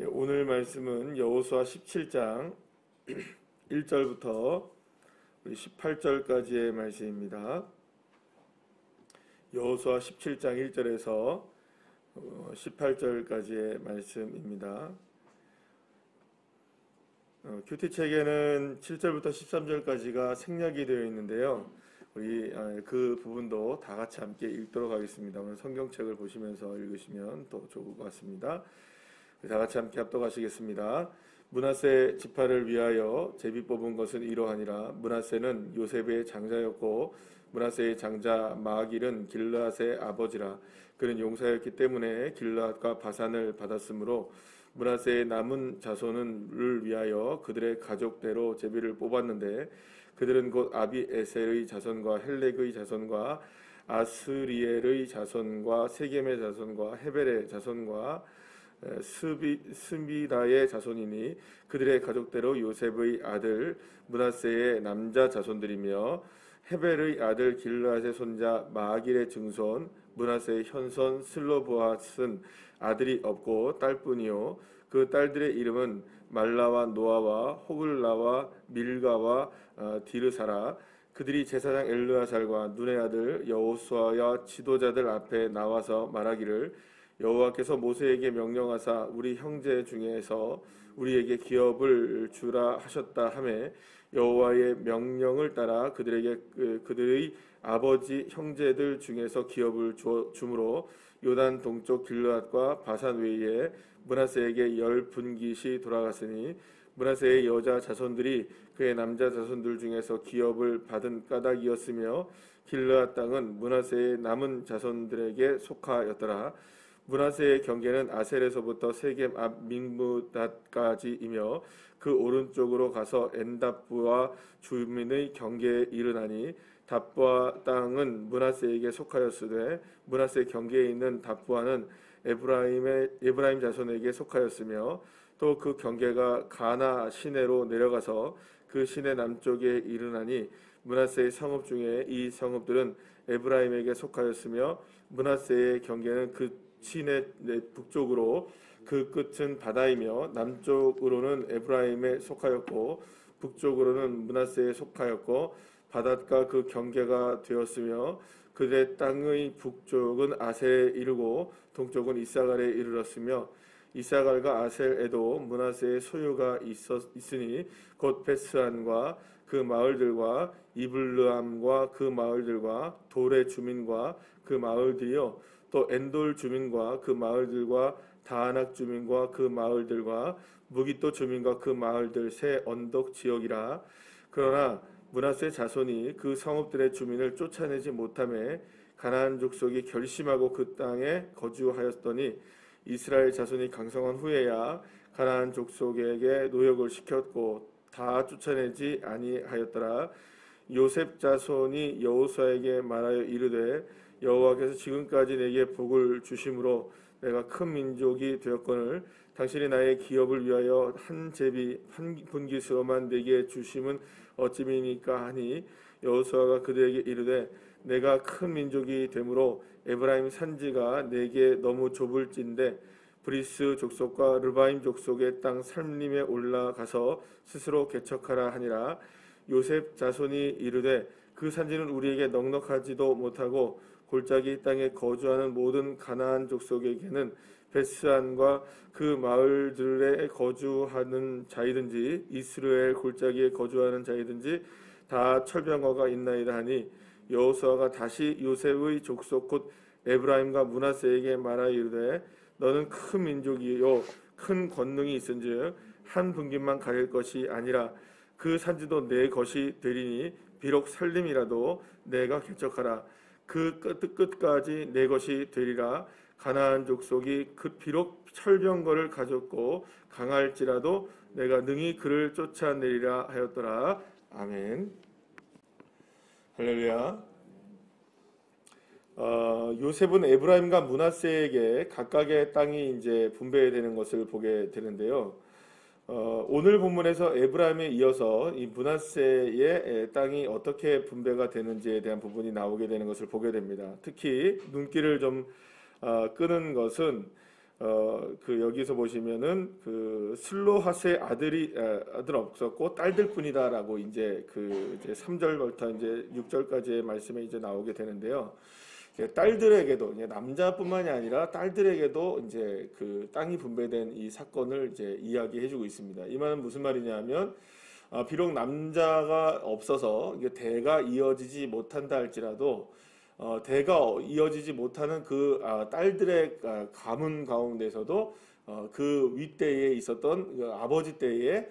오늘 말씀은 여호수아 17장 1절부터 18절까지의 말씀입니다. 여호수아 17장 1절에서 18절까지의 말씀입니다. 큐티책에는 7절부터 13절까지가 생략이 되어 있는데요. 우리 그 부분도 다 같이 함께 읽도록 하겠습니다. 오늘 성경책을 보시면서 읽으시면 더 좋을 것 같습니다. 다 같이 함께 합독하시겠습니다. 므낫세 지파를 위하여 제비 뽑은 것은 이러하니라. 므낫세는 요셉의 장자였고 므낫세의 장자 마길은 길르앗의 아버지라. 그는 용사였기 때문에 길르앗과 바산을 받았으므로 므낫세의 남은 자손을 위하여 그들의 가족대로 제비를 뽑았는데 그들은 곧 아비에셀의 자손과 헬렉의 자손과 아스리엘의 자손과 세겜의 자손과 헤벨의 자손과 스미다의 자손이니 그들의 가족대로 요셉의 아들 므낫세의 남자 자손들이며 헤벨의 아들 길르앗의 손자 마길의 증손 므낫세의 현손 슬로보앗은 아들이 없고 딸뿐이요 그 딸들의 이름은 말라와 노아와 호글라와 밀가와 디르사라. 그들이 제사장 엘르아살과 눈의 아들 여호수아와 지도자들 앞에 나와서 말하기를 여호와께서 모세에게 명령하사 우리 형제 중에서 우리에게 기업을 주라 하셨다 하매 여호와의 명령을 따라 그들에게 그들의 아버지 형제들 중에서 기업을 주므로 요단 동쪽 길르앗과 바산 외에 므낫세에게 10분깃이 돌아갔으니 므낫세의 여자 자손들이 그의 남자 자손들 중에서 기업을 받은 까닭이었으며 길르앗 땅은 므낫세의 남은 자손들에게 속하였더라. 므낫세의 경계는 아셀에서부터 세겜 앞 믹므닷까지이며 그 오른쪽으로 가서 엔답부와 주민의 경계에 이르나니 답부아 땅은 므낫세에게 속하였으되 므낫세 경계에 있는 답부아는 에브라임 자손에게 속하였으며 또 그 경계가 가나 시내로 내려가서 그 시내 남쪽에 이르나니 므낫세의 성읍 중에 이 성읍들은 에브라임에게 속하였으며 므낫세의 경계는 그 시내 북쪽으로 그 끝은 바다이며 남쪽으로는 에브라임에 속하였고 북쪽으로는 므낫세에 속하였고 바닷가 그 경계가 되었으며 그들의 땅의 북쪽은 아셀에 이르고 동쪽은 이사갈에 이르렀으며 이사갈과 아셀에도 므낫세의 소유가 있으니 곧 베스안과 그 마을들과 이블르암과 그 마을들과 돌의 주민과 그 마을들이요 또 엔돌 주민과 그 마을들과 다아낙 주민과 그 마을들과 무기또 주민과 그 마을들 새 언덕 지역이라. 그러나 므낫세 자손이 그 성읍들의 주민을 쫓아내지 못하며 가나안 족속이 결심하고 그 땅에 거주하였더니 이스라엘 자손이 강성한 후에야 가나안 족속에게 노역을 시켰고 다 쫓아내지 아니하였더라. 요셉 자손이 여호수아에게 말하여 이르되 여호와께서 지금까지 내게 복을 주심으로 내가 큰 민족이 되었거늘 당신이 나의 기업을 위하여 한 제비 한 분깃으로만 내게 주심은 어찌미니까 하니 여호수아가 그들에게 이르되 내가 큰 민족이 되므로 에브라임 산지가 내게 너무 좁을진데 브리스 족속과 르바임 족속의 땅 살림에 올라가서 스스로 개척하라 하니라. 요셉 자손이 이르되 그 산지는 우리에게 넉넉하지도 못하고 골짜기 땅에 거주하는 모든 가나안 족속에게는 베스안과 그 마을들에 거주하는 자이든지 이스라엘 골짜기에 거주하는 자이든지 다 철병거가 있나이다 하니 여호수아가 다시 요셉의 족속 곧 에브라임과 므낫세에게 말하여 이르되 너는 큰 민족이요 큰 권능이 있은즉 한 분깃만 가릴 것이 아니라 그 산지도 내 것이 되리니 비록 살림이라도 내가 개척하라. 그 끝까지 내 것이 되리라. 가나안 족속이 비록 철병거를 가졌고 강할지라도 내가 능히 그를 쫓아내리라 하였더라. 아멘. 할렐루야. 요셉은 에브라임과 므낫세에게 각각의 땅이 이제 분배되는 것을 보게 되는데요. 오늘 본문에서 에브라임에 이어서 이 므낫세의 땅이 어떻게 분배가 되는지에 대한 부분이 나오게 되는 것을 보게 됩니다. 특히 눈길을 좀 끄는 것은 여기서 보시면은 그 슬로하세 아들 없었고 딸들뿐이다라고 이제 이제 3절부터 이제 6절까지의 말씀에 이제 나오게 되는데요. 딸들에게도 남자뿐만이 아니라 딸들에게도 이제 그 땅이 분배된 이 사건을 이제 이야기해주고 있습니다. 이 말은 무슨 말이냐면 비록 남자가 없어서 대가 이어지지 못한다 할지라도 대가 이어지지 못하는 그 딸들의 가문 가운데서도 그 윗대에 있었던 그 아버지 때에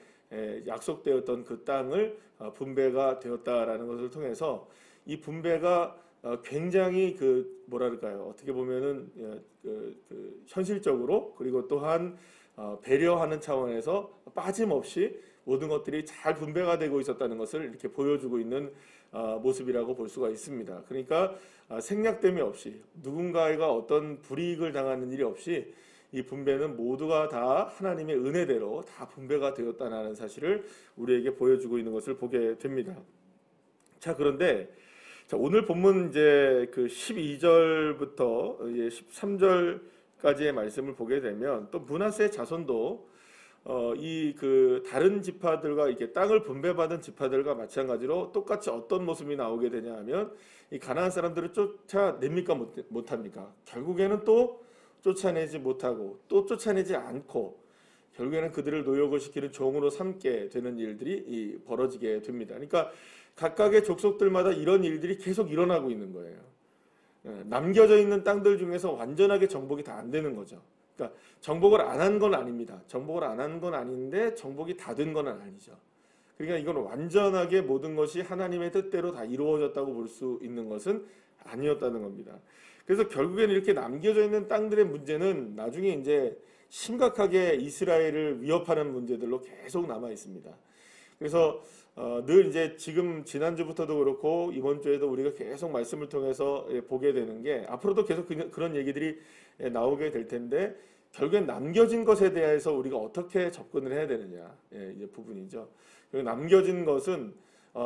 약속되었던 그 땅을 분배가 되었다라는 것을 통해서 이 분배가 굉장히 그 뭐랄까요, 어떻게 보면은 현실적으로 그리고 또한 배려하는 차원에서 빠짐없이 모든 것들이 잘 분배가 되고 있었다는 것을 이렇게 보여주고 있는 모습이라고 볼 수가 있습니다. 그러니까 생략됨이 없이 누군가가 어떤 불이익을 당하는 일이 없이 이 분배는 모두가 다 하나님의 은혜대로 다 분배가 되었다는 사실을 우리에게 보여주고 있는 것을 보게 됩니다. 자, 그런데 오늘 본문 이제 그 12절부터 13절까지의 말씀을 보게 되면 또 므낫세 자손도 이 그 다른 지파들과 이렇게 땅을 분배받은 지파들과 마찬가지로 똑같이 어떤 모습이 나오게 되냐 하면 이 가나안 사람들을 쫓아냅니까 못합니까? 결국에는 또 쫓아내지 못하고 또 쫓아내지 않고 결국에는 그들을 노역을 시키는 종으로 삼게 되는 일들이 벌어지게 됩니다. 그러니까 각각의 족속들마다 이런 일들이 계속 일어나고 있는 거예요. 남겨져 있는 땅들 중에서 완전하게 정복이 다 안 되는 거죠. 그러니까 정복을 안 한 건 아닙니다. 정복을 안 한 건 아닌데 정복이 다 된 건 아니죠. 그러니까 이건 완전하게 모든 것이 하나님의 뜻대로 다 이루어졌다고 볼 수 있는 것은 아니었다는 겁니다. 그래서 결국에는 이렇게 남겨져 있는 땅들의 문제는 나중에 이제 심각하게 이스라엘을 위협하는 문제들로 계속 남아 있습니다. 그래서 늘 이제 지금 지난주부터도 그렇고 이번 주에도 우리가 계속 말씀을 통해서 보게 되는 게 앞으로도 계속 그런 얘기들이 나오게 될 텐데 결국엔 남겨진 것에 대해서 우리가 어떻게 접근을 해야 되느냐 이제 부분이죠. 남겨진 것은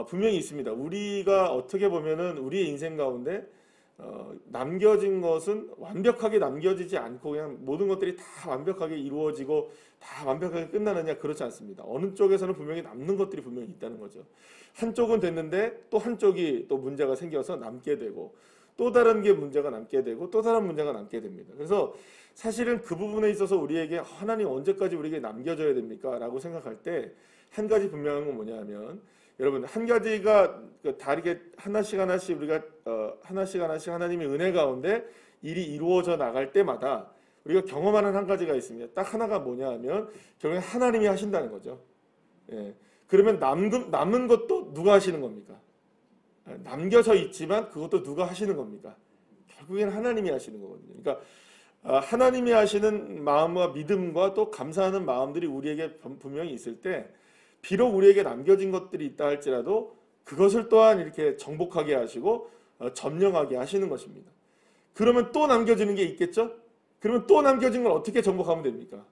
분명히 있습니다. 우리가 어떻게 보면은 우리의 인생 가운데 남겨진 것은 완벽하게 남겨지지 않고 그냥 모든 것들이 다 완벽하게 이루어지고 다 완벽하게 끝나느냐, 그렇지 않습니다. 어느 쪽에서는 분명히 남는 것들이 분명히 있다는 거죠. 한쪽은 됐는데 또 한쪽이 또 문제가 생겨서 남게 되고 또 다른 게 문제가 남게 되고 또 다른 문제가 남게 됩니다. 그래서 사실은 그 부분에 있어서 우리에게 하나님 언제까지 우리에게 남겨져야 됩니까? 라고 생각할 때 한 가지 분명한 건 뭐냐면 여러분, 한 가지가 다르게 하나씩 우리가 하나씩 하나님의 은혜 가운데 일이 이루어져 나갈 때마다 우리가 경험하는 한 가지가 있습니다. 딱 하나가 뭐냐 하면 결국엔 하나님이 하신다는 거죠. 그러면 남은 것도 누가 하시는 겁니까? 남겨져 있지만 그것도 누가 하시는 겁니까? 결국엔 하나님이 하시는 거거든요. 그러니까 하나님이 하시는 마음과 믿음과 또 감사하는 마음들이 우리에게 분명히 있을 때 비록 우리에게 남겨진 것들이 있다 할지라도 그것을 또한 이렇게 정복하게 하시고 점령하게 하시는 것입니다. 그러면 또 남겨지는 게 있겠죠? 그러면 또 남겨진 걸 어떻게 정복하면 됩니까?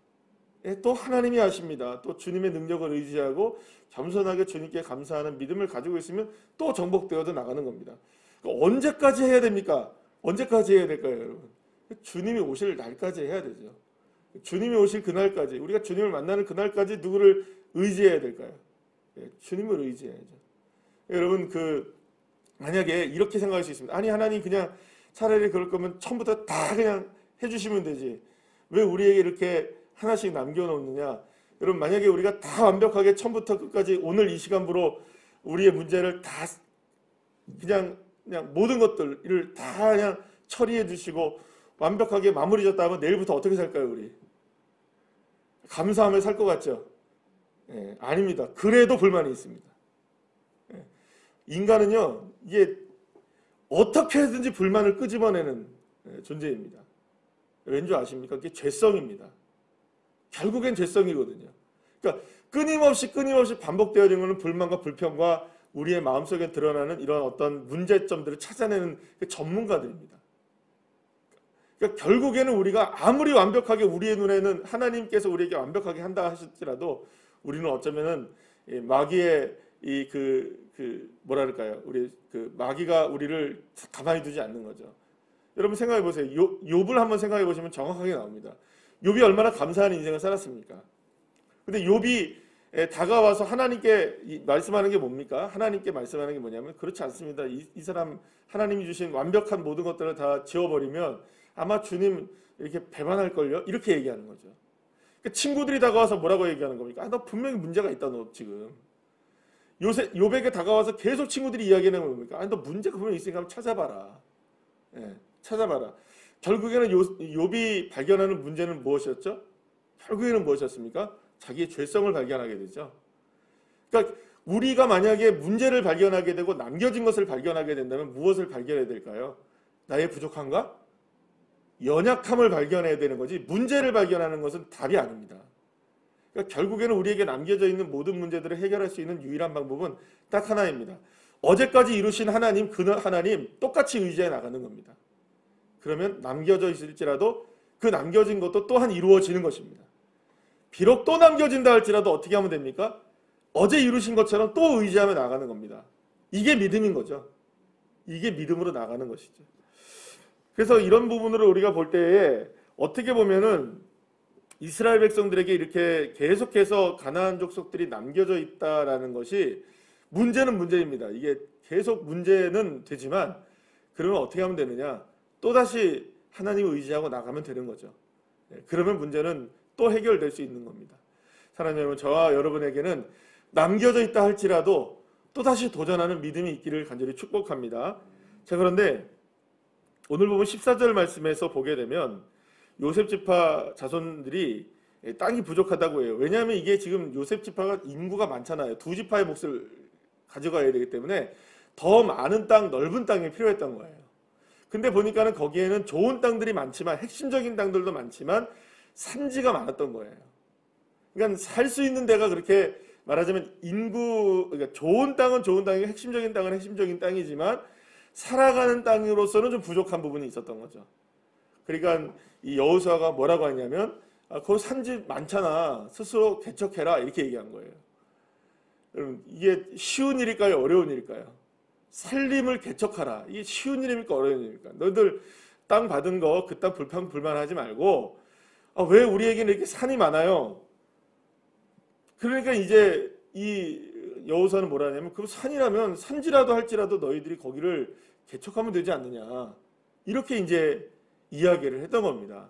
또 하나님이 하십니다. 또 주님의 능력을 의지하고 겸손하게 주님께 감사하는 믿음을 가지고 있으면 또 정복되어져 나가는 겁니다. 언제까지 해야 됩니까? 언제까지 해야 될까요, 여러분? 주님이 오실 날까지 해야 되죠. 주님이 오실 그날까지, 우리가 주님을 만나는 그날까지 누구를 의지해야 될까요? 주님을 의지해야죠. 여러분, 만약에 이렇게 생각할 수 있습니다. 아니, 하나님 그냥 차라리 그럴 거면 처음부터 다 그냥 해주시면 되지. 왜 우리에게 이렇게 하나씩 남겨놓느냐? 여러분, 만약에 우리가 다 완벽하게 처음부터 끝까지 오늘 이 시간부로 우리의 문제를 다 그냥 모든 것들을 다 그냥 처리해 주시고 완벽하게 마무리 졌다 하면 내일부터 어떻게 살까요, 우리? 감사하며 살 것 같죠? 아닙니다. 그래도 불만이 있습니다. 인간은요, 이게 어떻게든지 불만을 끄집어내는 존재입니다. 왠지 아십니까? 그게 죄성입니다. 결국엔 죄성이거든요. 그러니까 끊임없이 반복되어지는 것은 불만과 불평과 우리의 마음속에 드러나는 이런 어떤 문제점들을 찾아내는 전문가들입니다. 그러니까 결국에는 우리가 아무리 완벽하게 우리의 눈에는 하나님께서 우리에게 완벽하게 한다 하실지라도 우리는 어쩌면은 마귀의 뭐랄까요? 우리 마귀가 우리를 가만히 두지 않는 거죠. 여러분 생각해 보세요. 욥을 한번 생각해 보시면 정확하게 나옵니다. 욥이 얼마나 감사한 인생을 살았습니까? 근데 욥이 다가와서 하나님께 말씀하는 게 뭡니까? 하나님께 말씀하는 게 뭐냐면 그렇지 않습니다. 이 사람 하나님이 주신 완벽한 모든 것들을 다 지워버리면 아마 주님 이렇게 배반할걸요? 이렇게 얘기하는 거죠. 그러니까 친구들이 다가와서 뭐라고 얘기하는 겁니까? 너 분명히 문제가 있다 너 지금. 욥에게 다가와서 계속 친구들이 이야기하는 게 뭡니까? 너 문제가 분명히 있으니까 한번 찾아봐라. 찾아봐라. 결국에는 욥이 발견하는 문제는 무엇이었죠? 결국에는 무엇이었습니까? 자기의 죄성을 발견하게 되죠. 그러니까 우리가 만약에 문제를 발견하게 되고 남겨진 것을 발견하게 된다면 무엇을 발견해야 될까요? 나의 부족함과 연약함을 발견해야 되는 거지 문제를 발견하는 것은 답이 아닙니다. 그러니까 결국에는 우리에게 남겨져 있는 모든 문제들을 해결할 수 있는 유일한 방법은 딱 하나입니다. 어제까지 이루신 하나님, 그 하나님 똑같이 의지해 나가는 겁니다. 그러면 남겨져 있을지라도 그 남겨진 것도 또한 이루어지는 것입니다. 비록 또 남겨진다 할지라도 어떻게 하면 됩니까? 어제 이루신 것처럼 또 의지하며 나가는 겁니다. 이게 믿음인 거죠. 이게 믿음으로 나가는 것이죠. 그래서 이런 부분으로 우리가 볼 때에 어떻게 보면은 이스라엘 백성들에게 이렇게 계속해서 가나안 족속들이 남겨져 있다라는 것이 문제는 문제입니다. 이게 계속 문제는 되지만 그러면 어떻게 하면 되느냐? 또다시 하나님을 의지하고 나가면 되는 거죠. 그러면 문제는 또 해결될 수 있는 겁니다. 사랑하는 여러분, 저와 여러분에게는 남겨져 있다 할지라도 또다시 도전하는 믿음이 있기를 간절히 축복합니다. 자, 그런데 오늘 보면 14절 말씀에서 보게 되면 요셉 지파 자손들이 땅이 부족하다고 해요. 왜냐하면 이게 지금 요셉 지파가 인구가 많잖아요. 두 지파의 몫을 가져가야 되기 때문에 더 많은 땅, 넓은 땅이 필요했던 거예요. 근데 보니까는 거기에는 좋은 땅들이 많지만 핵심적인 땅들도 많지만 산지가 많았던 거예요. 그러니까 살 수 있는 데가 그렇게 말하자면 그러니까 좋은 땅은 좋은 땅이고 핵심적인 땅은 핵심적인 땅이지만 살아가는 땅으로서는 좀 부족한 부분이 있었던 거죠. 그러니까 이 여호수아가 뭐라고 하냐면 거기 산지 많잖아. 스스로 개척해라. 이렇게 얘기한 거예요. 여러분, 이게 쉬운 일일까요? 어려운 일일까요? 살림을 개척하라. 이게 쉬운 일입니까? 어려운 일입니까? 너희들 땅 받은 거 그 땅 불만하지 말고 왜 우리에게는 이렇게 산이 많아요? 그러니까 이제 이 여호수아는 뭐라 하냐면 그 산이라면 산지라도 할지라도 너희들이 거기를 개척하면 되지 않느냐. 이렇게 이제 이야기를 했던 겁니다.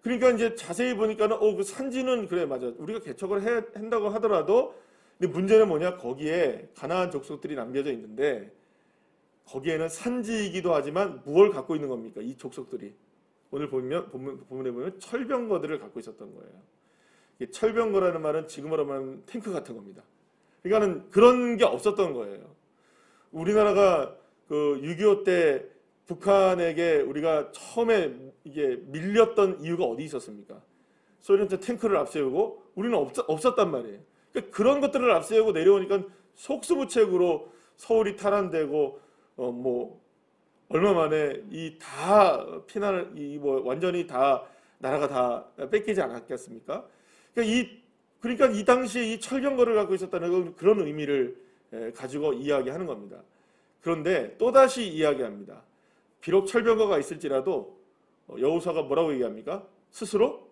그러니까 이제 자세히 보니까는 그 산지는 그래 맞아. 우리가 개척을 한다고 하더라도 근데 문제는 뭐냐? 거기에 가나안 족속들이 남겨져 있는데 거기에는 산지이기도 하지만 무엇을 갖고 있는 겁니까? 이 족속들이. 오늘 본문에 보면 철병거들을 갖고 있었던 거예요. 철병거라는 말은 지금으로 말하면 탱크 같은 겁니다. 그러니까는 그런 게 없었던 거예요. 우리나라가 그 6.25 때 북한에게 우리가 처음에 이게 밀렸던 이유가 어디 있었습니까? 소련한테 탱크를 앞세우고 우리는 없었단 말이에요. 그러니까 그런 것들을 앞세우고 내려오니까 속수무책으로 서울이 탈환되고 얼마 만에 이 다 피난을 완전히 다 나라가 다 뺏기지 않았겠습니까? 그러니까 이 당시에 이 철병거를 갖고 있었다는 그런 의미를 가지고 이야기하는 겁니다. 그런데 또다시 이야기합니다. 비록 철병거가 있을지라도 여호수아가 뭐라고 얘기합니까? 스스로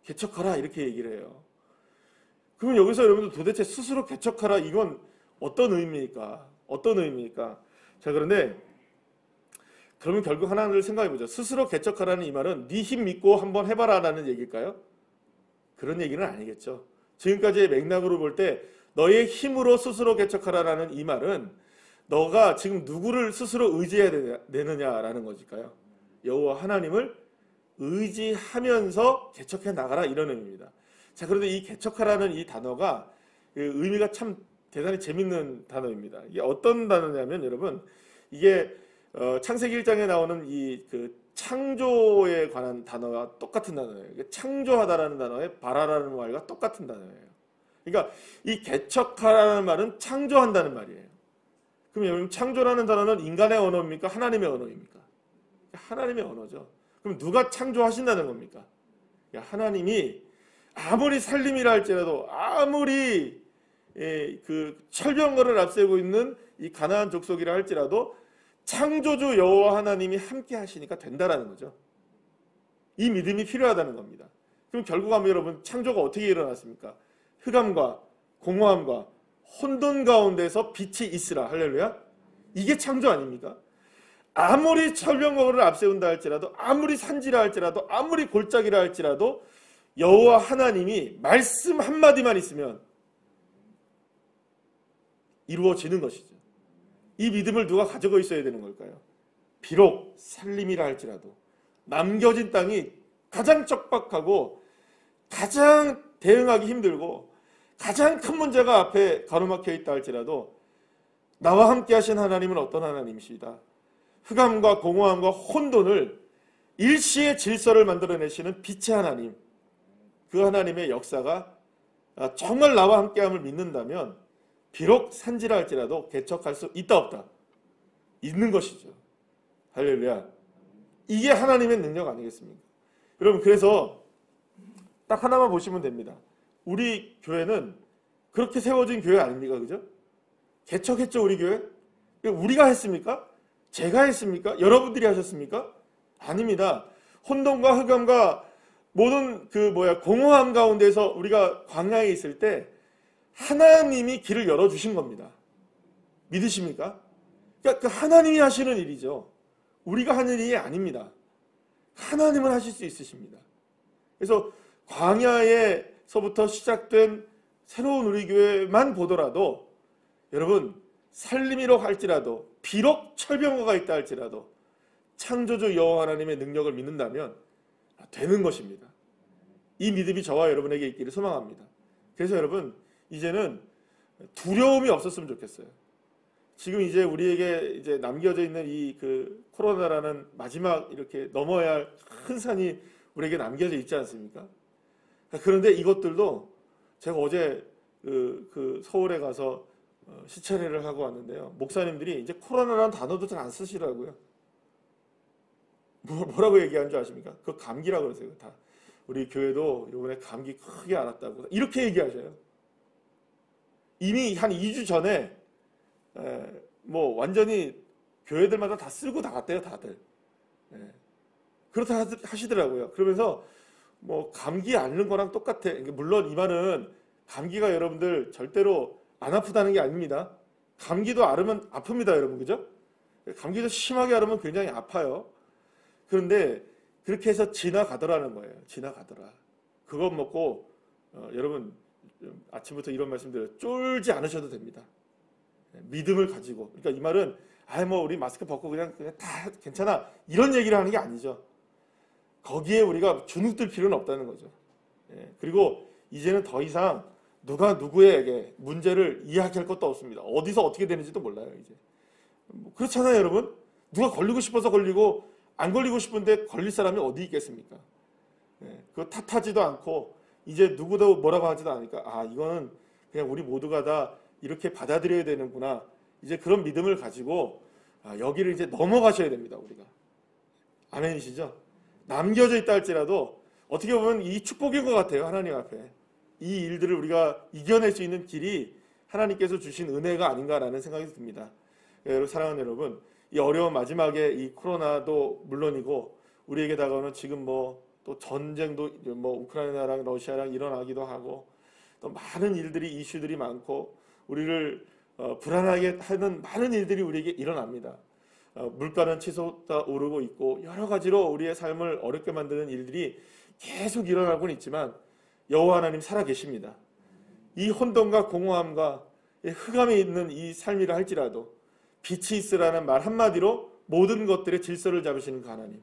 개척하라 이렇게 얘기를 해요. 그럼 여기서 여러분들 도대체 스스로 개척하라 이건 어떤 의미입니까? 어떤 의미입니까? 자, 그런데 그러면 결국 하나를 생각해보죠. 스스로 개척하라는 이 말은 네 힘 믿고 한번 해봐라라는 얘기일까요? 그런 얘기는 아니겠죠. 지금까지의 맥락으로 볼 때 너의 힘으로 스스로 개척하라라는 이 말은 너가 지금 누구를 스스로 의지해야 되느냐라는 것일까요? 여호와 하나님을 의지하면서 개척해 나가라 이런 의미입니다. 자, 그런데 이 개척하라는 이 단어가 의미가 참 대단히 재밌는 단어입니다. 이게 어떤 단어냐면 여러분 이게 창세기 1장에 나오는 이 그 창조에 관한 단어와 똑같은 단어예요. 창조하다라는 단어에 바라라는 말과 똑같은 단어예요. 그러니까 이 개척하라는 말은 창조한다는 말이에요. 그럼 여러분 창조라는 단어는 인간의 언어입니까? 하나님의 언어입니까? 하나님의 언어죠. 그럼 누가 창조하신다는 겁니까? 하나님이 아무리 살림이라 할지라도 아무리 그 철병거를 앞세우고 있는 이 가나안 족속이라 할지라도 창조주 여호와 하나님이 함께 하시니까 된다라는 거죠. 이 믿음이 필요하다는 겁니다. 그럼 결국 하면 여러분 창조가 어떻게 일어났습니까? 흑암과 공허함과 혼돈 가운데서 빛이 있으라. 할렐루야. 이게 창조 아닙니까? 아무리 철병거를 앞세운다 할지라도, 아무리 산지라 할지라도, 아무리 골짜기라 할지라도 여호와 하나님이 말씀 한마디만 있으면 이루어지는 것이죠. 이 믿음을 누가 가지고 있어야 되는 걸까요? 비록 살림이라 할지라도, 남겨진 땅이 가장 척박하고 가장 대응하기 힘들고 가장 큰 문제가 앞에 가로막혀 있다 할지라도 나와 함께 하신 하나님은 어떤 하나님이시다. 흑암과 공허함과 혼돈을 일시의 질서를 만들어내시는 빛의 하나님, 그 하나님의 역사가 정말 나와 함께함을 믿는다면 비록 산지라 할지라도 개척할 수 있다 없다? 있는 것이죠. 할렐루야. 이게 하나님의 능력 아니겠습니까? 여러분, 그래서 딱 하나만 보시면 됩니다. 우리 교회는 그렇게 세워진 교회 아닙니까? 그죠? 개척했죠, 우리 교회? 우리가 했습니까? 제가 했습니까? 여러분들이 하셨습니까? 아닙니다. 혼돈과 흑암과 모든 공허함 가운데서 우리가 광야에 있을 때 하나님이 길을 열어주신 겁니다. 믿으십니까? 그러니까 그 하나님이 하시는 일이죠. 우리가 하는 일이 아닙니다. 하나님은 하실 수 있으십니다. 그래서 광야에서부터 시작된 새로운 우리 교회만 보더라도 여러분, 살림이로 할지라도, 비록 철병거가 있다 할지라도 창조주 여호와 하나님의 능력을 믿는다면 되는 것입니다. 이 믿음이 저와 여러분에게 있기를 소망합니다. 그래서 여러분, 이제는 두려움이 없었으면 좋겠어요. 지금 이제 우리에게 이제 남겨져 있는 이 코로나라는 마지막 이렇게 넘어야 할 큰 산이 우리에게 남겨져 있지 않습니까? 그런데 이것들도 제가 어제 서울에 가서 시찰회를 하고 왔는데요. 목사님들이 이제 코로나라는 단어도 잘 안 쓰시더라고요. 뭐라고 얘기하는 줄 아십니까? 그거 감기라고 그러세요. 다 우리 교회도 이번에 감기 크게 앓았다고 이렇게 얘기하셔요. 이미 한 2주 전에 완전히 교회들마다 다 쓰고 나갔대요, 다들. 그렇다 하시더라고요. 그러면서 감기 앓는 거랑 똑같아. 물론 이 말은 감기가 여러분들 절대로 안 아프다는 게 아닙니다. 감기도 앓으면 아픕니다, 여러분. 그죠? 감기도 심하게 앓으면 굉장히 아파요. 그런데 그렇게 해서 지나가더라는 거예요. 지나가더라. 그것 먹고 여러분 아침부터 이런 말씀드려요. 쫄지 않으셔도 됩니다. 믿음을 가지고. 그러니까 이 말은 우리 마스크 벗고 그냥 다 괜찮아 이런 얘기를 하는 게 아니죠. 거기에 우리가 주눅들 필요는 없다는 거죠. 그리고 이제는 더 이상 누가 누구에게 문제를 이야기할 것도 없습니다. 어디서 어떻게 되는지도 몰라요, 이제. 그렇잖아요, 여러분. 누가 걸리고 싶어서 걸리고 안 걸리고 싶은데 걸릴 사람이 어디 있겠습니까? 그거 탓하지도 않고 이제 누구도 뭐라고 하지도 않으니까 이거는 그냥 우리 모두가 다 이렇게 받아들여야 되는구나. 이제 그런 믿음을 가지고 여기를 이제 넘어가셔야 됩니다, 우리가. 아멘이시죠? 남겨져 있다 할지라도 어떻게 보면 이 축복인 것 같아요, 하나님 앞에. 이 일들을 우리가 이겨낼 수 있는 길이 하나님께서 주신 은혜가 아닌가라는 생각이 듭니다. 사랑하는 여러분, 이 어려운 마지막에 이 코로나도 물론이고 우리에게 다가오는 지금 또 전쟁도 우크라이나랑 러시아랑 일어나기도 하고 또 많은 일들이 이슈들이 많고 우리를 불안하게 하는 많은 일들이 우리에게 일어납니다. 물가는 치솟아 오르고 있고 여러 가지로 우리의 삶을 어렵게 만드는 일들이 계속 일어나고는 있지만 여호와 하나님 살아계십니다. 이 혼돈과 공허함과 흑암에 있는 이 삶이라 할지라도 빛이 있으라는 말 한마디로 모든 것들의 질서를 잡으시는 그 하나님.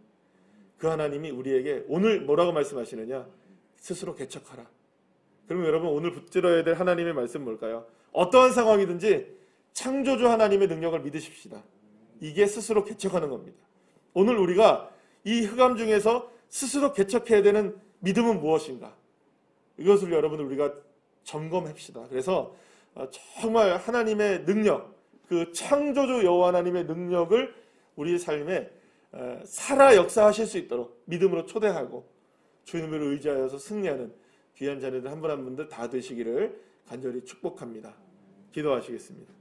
그 하나님이 우리에게 오늘 뭐라고 말씀하시느냐? 스스로 개척하라. 그러면 여러분 오늘 붙들어야 될 하나님의 말씀 뭘까요? 어떠한 상황이든지 창조주 하나님의 능력을 믿으십시다. 이게 스스로 개척하는 겁니다. 오늘 우리가 이 흑암 중에서 스스로 개척해야 되는 믿음은 무엇인가? 이것을 여러분 우리가 점검합시다. 그래서 정말 하나님의 능력, 그 창조주 여호와 하나님의 능력을 우리 삶에 살아 역사하실 수 있도록 믿음으로 초대하고 주님을 의지하여서 승리하는 귀한 자녀들 한 분 한 분들 다 되시기를 간절히 축복합니다. 기도하시겠습니다.